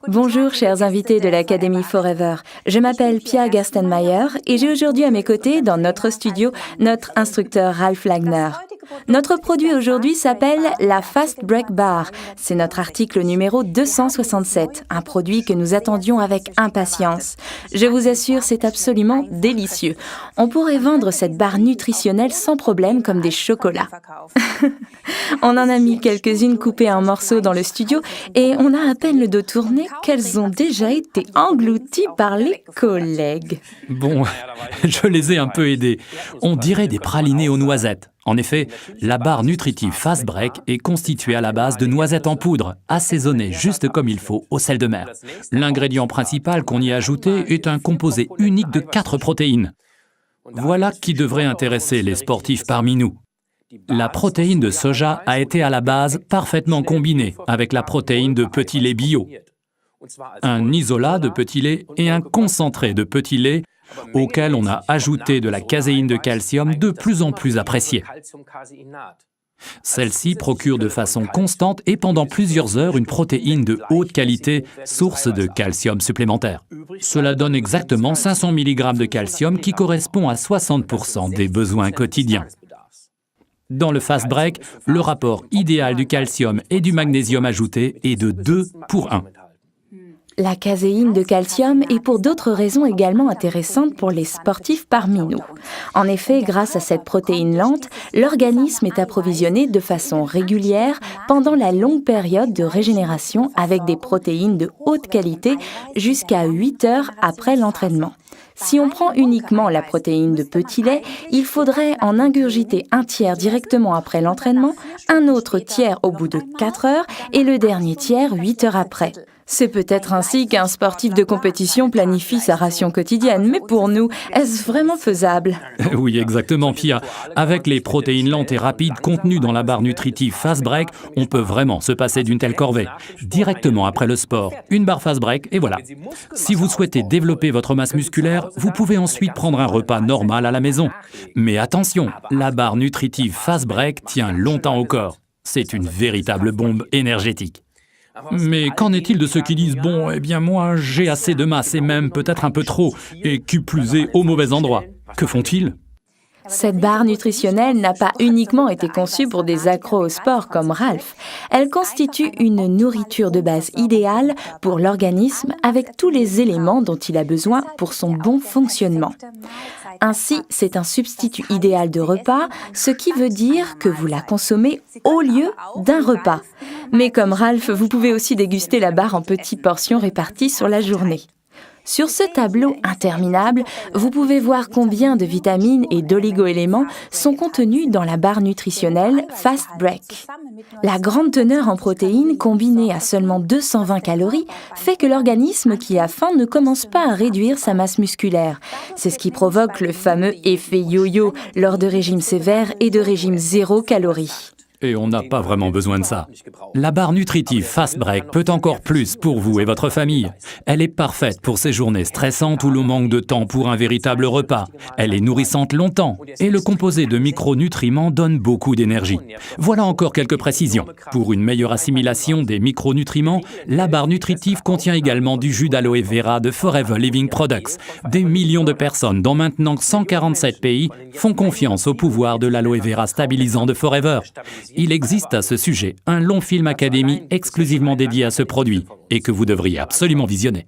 Bonjour chers invités de l'Académie Forever, je m'appelle Pia Gerstenmaier et j'ai aujourd'hui à mes côtés dans notre studio notre instructeur Ralph Lagner. Notre produit aujourd'hui s'appelle la Fast Break Bar. C'est notre article numéro 267, un produit que nous attendions avec impatience. Je vous assure, c'est absolument délicieux. On pourrait vendre cette barre nutritionnelle sans problème comme des chocolats. On en a mis quelques-unes coupées en morceaux dans le studio et on a à peine le dos tourné qu'elles ont déjà été englouties par les collègues. Bon, je les ai un peu aidés. On dirait des pralinés aux noisettes. En effet, la barre nutritive Fast Break est constituée à la base de noisettes en poudre, assaisonnées juste comme il faut au sel de mer. L'ingrédient principal qu'on y a ajouté est un composé unique de 4 protéines. Voilà qui devrait intéresser les sportifs parmi nous. La protéine de soja a été à la base parfaitement combinée avec la protéine de petit lait bio, un isolat de petit lait et un concentré de petit lait auquel on a ajouté de la caséine de calcium de plus en plus appréciée. Celle-ci procure de façon constante et pendant plusieurs heures une protéine de haute qualité, source de calcium supplémentaire. Cela donne exactement 500 mg de calcium qui correspond à 60% des besoins quotidiens. Dans le Fast Break, le rapport idéal du calcium et du magnésium ajouté est de 2 pour 1. La caséine de calcium est pour d'autres raisons également intéressante pour les sportifs parmi nous. En effet, grâce à cette protéine lente, l'organisme est approvisionné de façon régulière pendant la longue période de régénération avec des protéines de haute qualité jusqu'à 8 heures après l'entraînement. Si on prend uniquement la protéine de petit lait, il faudrait en ingurgiter un tiers directement après l'entraînement, un autre tiers au bout de 4 heures et le dernier tiers 8 heures après. C'est peut-être ainsi qu'un sportif de compétition planifie sa ration quotidienne, mais pour nous, est-ce vraiment faisable? Oui, exactement, Pia. Avec les protéines lentes et rapides contenues dans la barre nutritive Fast Break, on peut vraiment se passer d'une telle corvée. Directement après le sport, une barre Fast Break et voilà. Si vous souhaitez développer votre masse musculaire, vous pouvez ensuite prendre un repas normal à la maison. Mais attention, la barre nutritive Fast Break tient longtemps au corps. C'est une véritable bombe énergétique. Mais qu'en est-il de ceux qui disent « Bon, eh bien moi, j'ai assez de masse et même peut-être un peu trop, et qui plus est au mauvais endroit ». Que font-ils ? Cette barre nutritionnelle n'a pas uniquement été conçue pour des accros au sport comme Ralph. Elle constitue une nourriture de base idéale pour l'organisme avec tous les éléments dont il a besoin pour son bon fonctionnement. Ainsi, c'est un substitut idéal de repas, ce qui veut dire que vous la consommez au lieu d'un repas. Mais comme Ralph, vous pouvez aussi déguster la barre en petites portions réparties sur la journée. Sur ce tableau interminable, vous pouvez voir combien de vitamines et d'oligo-éléments sont contenus dans la barre nutritionnelle Fast Break. La grande teneur en protéines, combinée à seulement 220 calories, fait que l'organisme qui a faim ne commence pas à réduire sa masse musculaire. C'est ce qui provoque le fameux effet yo-yo lors de régimes sévères et de régimes zéro calories. Et on n'a pas vraiment besoin de ça. La barre nutritive Fast Break peut encore plus pour vous et votre famille. Elle est parfaite pour ces journées stressantes où l'on manque de temps pour un véritable repas. Elle est nourrissante longtemps et le composé de micronutriments donne beaucoup d'énergie. Voilà encore quelques précisions. Pour une meilleure assimilation des micronutriments, la barre nutritive contient également du jus d'aloe vera de Forever Living Products. Des millions de personnes dans maintenant 147 pays font confiance au pouvoir de l'aloe vera stabilisant de Forever. Il existe à ce sujet un long film Académie exclusivement dédié à ce produit et que vous devriez absolument visionner.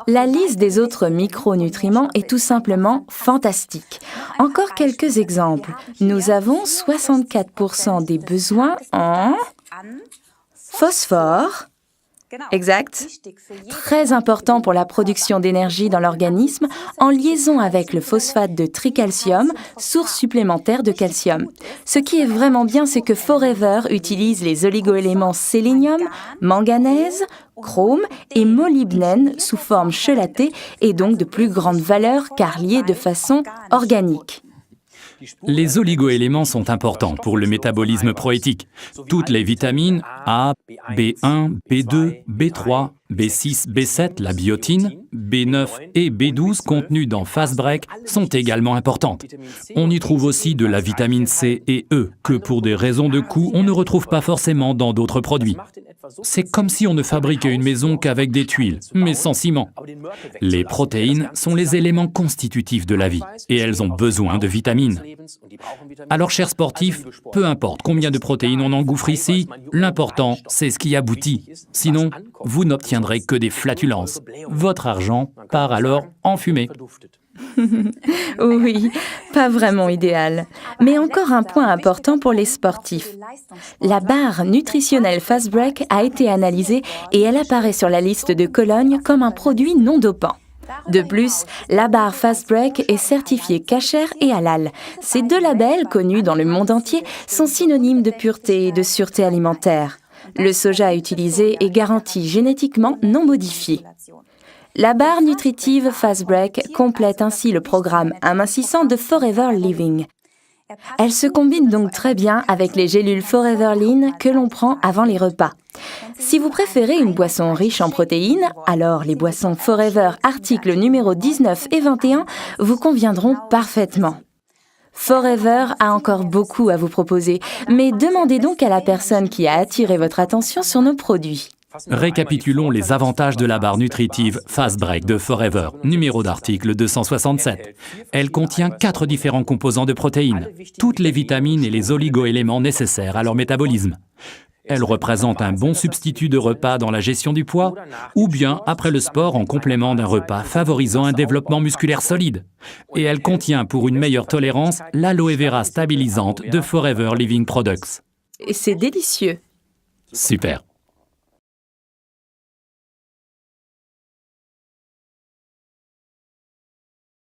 La liste des autres micronutriments est tout simplement fantastique. Encore quelques exemples. Nous avons 64% des besoins en phosphore. Exact. Très important pour la production d'énergie dans l'organisme, en liaison avec le phosphate de tricalcium, source supplémentaire de calcium. Ce qui est vraiment bien, c'est que Forever utilise les oligoéléments sélénium, manganèse, chrome et molybdène sous forme chelatée et donc de plus grande valeur car liés de façon organique. Les oligoéléments sont importants pour le métabolisme proétique. Toutes les vitamines A, B1, B2, B3 B6, B7, la biotine, B9 et B12 contenus dans Fast Break sont également importantes. On y trouve aussi de la vitamine C et E, que pour des raisons de coût, on ne retrouve pas forcément dans d'autres produits. C'est comme si on ne fabriquait une maison qu'avec des tuiles, mais sans ciment. Les protéines sont les éléments constitutifs de la vie, et elles ont besoin de vitamines. Alors, chers sportifs, peu importe combien de protéines on engouffre ici, l'important, c'est ce qui aboutit. Sinon, vous n'obtiendrez que des flatulences. Votre argent part alors en fumée. Oui, pas vraiment idéal. Mais encore un point important pour les sportifs. La barre nutritionnelle Fast Break a été analysée et elle apparaît sur la liste de Cologne comme un produit non dopant. De plus, la barre Fast Break est certifiée kasher et halal. Ces deux labels, connus dans le monde entier, sont synonymes de pureté et de sûreté alimentaire. Le soja utilisé est garanti génétiquement non modifié. La barre nutritive Fast Break complète ainsi le programme amincissant de Forever Living. Elle se combine donc très bien avec les gélules Forever Lean que l'on prend avant les repas. Si vous préférez une boisson riche en protéines, alors les boissons Forever articles numéro 19 et 21 vous conviendront parfaitement. Forever a encore beaucoup à vous proposer, mais demandez donc à la personne qui a attiré votre attention sur nos produits. Récapitulons les avantages de la barre nutritive Fast Break de Forever, numéro d'article 267. Elle contient 4 différents composants de protéines, toutes les vitamines et les oligo-éléments nécessaires à leur métabolisme. Elle représente un bon substitut de repas dans la gestion du poids, ou bien après le sport en complément d'un repas favorisant un développement musculaire solide. Et elle contient pour une meilleure tolérance l'aloe vera stabilisante de Forever Living Products. Et c'est délicieux. Super.